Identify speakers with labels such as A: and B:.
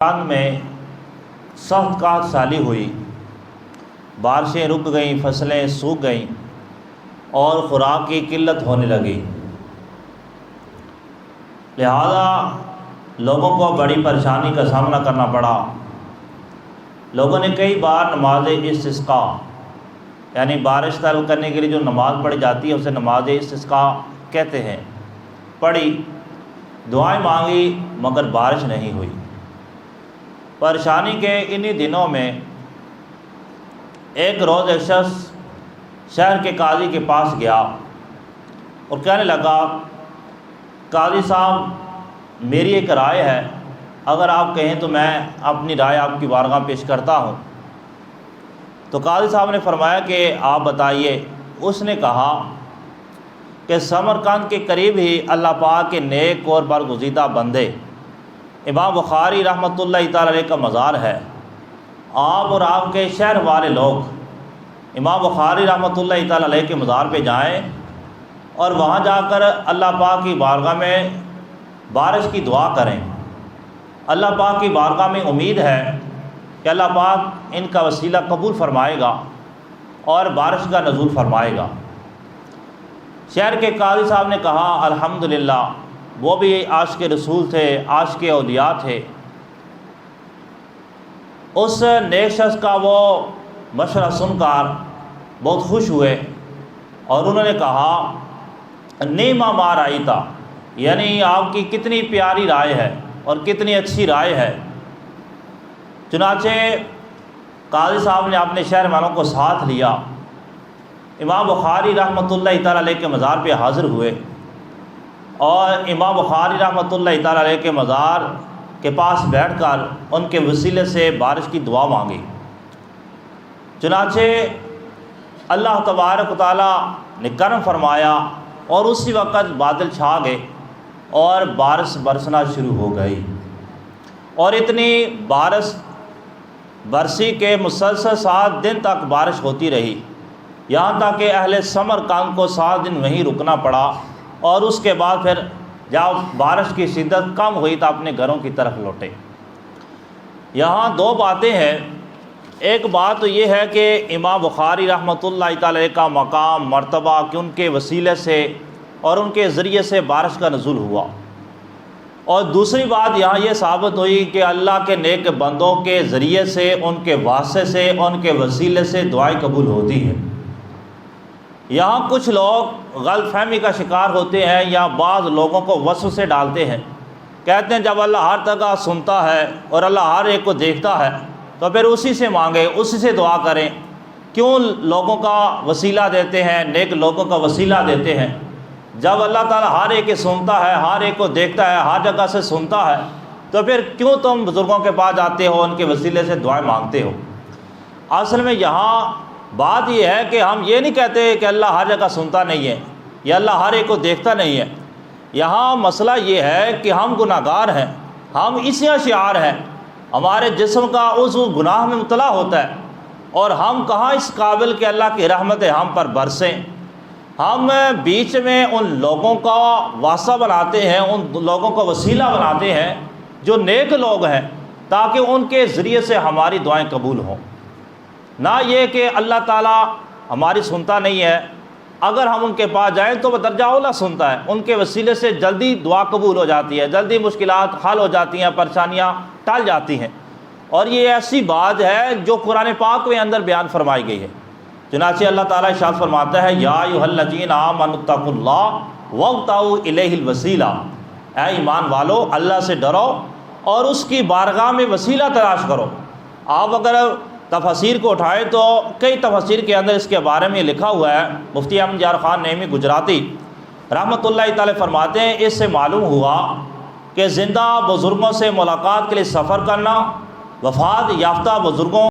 A: پاکستان میں سخت قحط سالی ہوئی، بارشیں رک گئیں، فصلیں سوکھ گئیں اور خوراک کی قلت ہونے لگی۔ لہذا لوگوں کو بڑی پریشانی کا سامنا کرنا پڑا۔ لوگوں نے کئی بار نماز استسقاء یعنی بارش طلب کرنے کے لیے جو نماز پڑھی جاتی ہے اسے نماز استسقاء کہتے ہیں، پڑھی، دعائیں مانگی، مگر بارش نہیں ہوئی۔ پریشانی کے انہی دنوں میں ایک روز ایک شخص شہر کے قاضی کے پاس گیا اور کہنے لگا، قاضی صاحب میری ایک رائے ہے، اگر آپ کہیں تو میں اپنی رائے آپ کی بارگاہ پیش کرتا ہوں۔ تو قاضی صاحب نے فرمایا کہ آپ بتائیے۔ اس نے کہا کہ سمرقند کے قریب ہی اللہ پاک کے نیک اور برگزیدہ بندے امام بخاری رحمۃ اللہ تعالی علیہ کا مزار ہے۔ آپ اور آپ کے شہر والے لوگ امام بخاری رحمۃ اللہ تعالی علیہ کے مزار پہ جائیں اور وہاں جا کر اللہ پاک کی بارگاہ میں بارش کی دعا کریں۔ اللہ پاک کی بارگاہ میں امید ہے کہ اللہ پاک ان کا وسیلہ قبول فرمائے گا اور بارش کا نزول فرمائے گا۔ شہر کے قاضی صاحب نے کہا، الحمدللہ، وہ بھی عاشق رسول تھے، عاشق اولیاء تھے۔ اس نیک شخص کا وہ مشورہ سن کر بہت خوش ہوئے اور انہوں نے کہا، نیما ما رائیتا، یعنی آپ کی کتنی پیاری رائے ہے اور کتنی اچھی رائے ہے۔ چنانچہ قاضی صاحب نے اپنے شہر والوں کو ساتھ لیا، امام بخاری رحمۃ اللہ تعالی علیہ کے مزار پہ حاضر ہوئے اور امام بخاری رحمۃ اللہ تعالی علیہ کے مزار کے پاس بیٹھ کر ان کے وسیلے سے بارش کی دعا مانگی۔ چنانچہ اللہ تبارک و تعالیٰ نے کرم فرمایا اور اسی وقت بادل چھا گئے اور بارش برسنا شروع ہو گئی، اور اتنی بارش برسی کے مسلسل 7 دن تک بارش ہوتی رہی، یہاں تک کہ اہل سمرقند کو 7 دن وہیں رکنا پڑا، اور اس کے بعد پھر جب بارش کی شدت کم ہوئی تو اپنے گھروں کی طرف لوٹے۔ یہاں 2 باتیں ہیں۔ ایک بات تو یہ ہے کہ امام بخاری رحمۃ اللہ تعالی کا مقام، مرتبہ، کہ ان کے وسیلے سے اور ان کے ذریعے سے بارش کا نزول ہوا، اور دوسری بات یہاں یہ ثابت ہوئی کہ اللہ کے نیک بندوں کے ذریعے سے، ان کے واسطے سے، ان کے وسیلے سے دعائیں قبول ہوتی ہیں۔ یہاں کچھ لوگ غلط فہمی کا شکار ہوتے ہیں یا بعض لوگوں کو وسوسے ڈالتے ہیں، کہتے ہیں جب اللہ ہر جگہ سنتا ہے اور اللہ ہر ایک کو دیکھتا ہے تو پھر اسی سے مانگیں، اسی سے دعا کریں، کیوں لوگوں کا وسیلہ دیتے ہیں، نیک لوگوں کا وسیلہ دیتے ہیں؟ جب اللہ تعالیٰ ہر ایک کو سنتا ہے، ہر ایک کو دیکھتا ہے، ہر جگہ سے سنتا ہے، تو پھر کیوں تم بزرگوں کے پاس جاتے ہو، ان کے وسیلے سے دعائیں مانگتے ہو؟ اصل میں یہاں بات یہ ہے کہ ہم یہ نہیں کہتے کہ اللہ ہر جگہ سنتا نہیں ہے یا اللہ ہر ایک کو دیکھتا نہیں ہے۔ یہاں مسئلہ یہ ہے کہ ہم گناہ گار ہیں، ہم اسی شعار ہیں، ہمارے جسم کا عضو گناہ میں مبتلا ہوتا ہے، اور ہم کہاں اس قابل کہ اللہ کی رحمتیں ہم پر برسیں۔ ہم بیچ میں ان لوگوں کا واسطہ بناتے ہیں، ان لوگوں کا وسیلہ بناتے ہیں جو نیک لوگ ہیں، تاکہ ان کے ذریعے سے ہماری دعائیں قبول ہوں، نہ یہ کہ اللہ تعالیٰ ہماری سنتا نہیں ہے۔ اگر ہم ان کے پاس جائیں تو وہ درجہ اولیٰ سنتا ہے، ان کے وسیلے سے جلدی دعا قبول ہو جاتی ہے، جلدی مشکلات حل ہو جاتی ہیں، پریشانیاں ٹل جاتی ہیں، اور یہ ایسی بات ہے جو قرآن پاک میں اندر بیان فرمائی گئی ہے۔ چنانچہ اللہ تعالیٰ ارشاد فرماتا ہے، یا ایھا الذین آمنوا اتقوا اللہ وابتغوا الیہ الوسیلہ، اے ایمان والو اللہ سے ڈرو اور اس کی بارگاہ میں وسیلہ تلاش کرو۔ آپ اگر تفاسیر کو اٹھائیں تو کئی تفاسیر کے اندر اس کے بارے میں لکھا ہوا ہے۔ مفتی احمد یار خان نعیمی گجراتی رحمۃ اللہ تعالی فرماتے ہیں، اس سے معلوم ہوا کہ زندہ بزرگوں سے ملاقات کے لیے سفر کرنا، وفات یافتہ بزرگوں